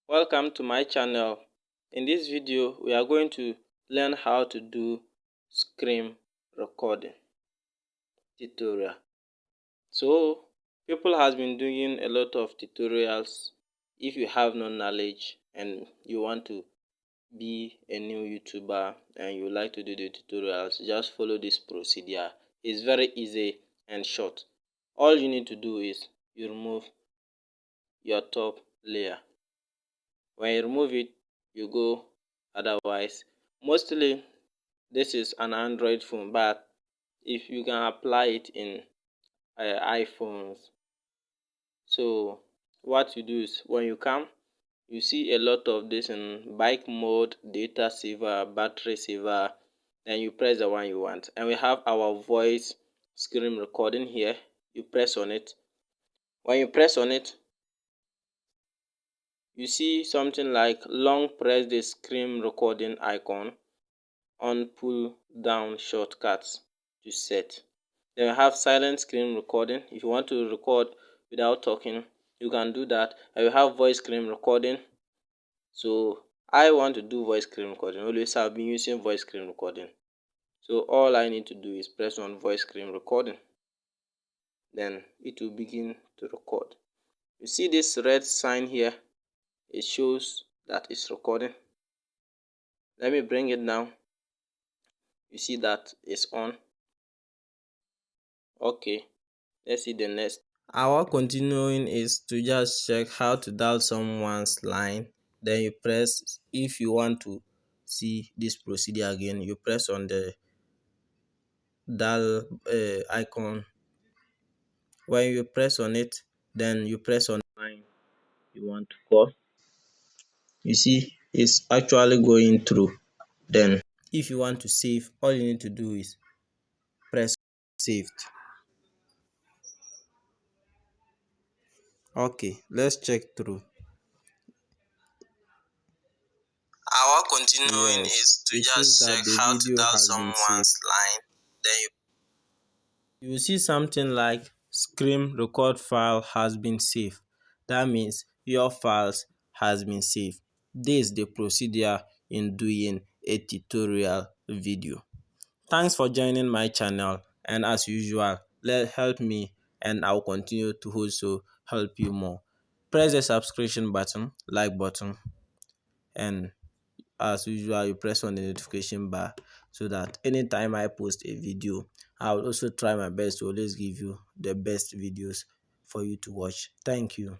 Welcome to my channel. In this video we are going to learn how to do screen recording tutorial. So people has been doing a lot of tutorials. If you have no knowledge and you want to be a new YouTuber and you like to do the tutorials, just follow this procedure. It's very easy and short. All you need to do is you remove your top layer. When you remove it, you go otherwise. Mostly this is an Android phone, but if you can apply it in iPhones. So what you do is when you come, you see a lot of this in bike mode, data saver, battery saver. Then you press the one you want, and we have our voice screen recording here. You press on it. When you press on it, you see something like long press the screen recording icon on pull down shortcuts to set. Then we have silent screen recording. If you want to record without talking, you can do that. And we have voice screen recording. So I want to do voice screen recording. Always I've been using voice screen recording. So all I need to do is press on voice screen recording. Then it will begin to record. You see this red sign here? It shows that it's recording. Let me bring it down. You see that it's on. Okay, let's see the next. Our continuing is to just check how to dial someone's line. Then you press, if you want to see this procedure again, you press on the dial icon. When you press on it, then you press on line you want to call. You see it's actually going through. Then if you want to save, all you need to do is press saved. Okay, let's check through. Our continuing is to just check how to dial someone's line. Then you will see something like screen record file has been saved. That means your files has been saved. This is the procedure in doing a tutorial video. Thanks for joining my channel, and as usual, help me and I'll continue to also help you more. Press the subscription button, like button, and as usual you press on the notification bar so that anytime I post a video, I will also try my best to always give you the best videos for you to watch. Thank you.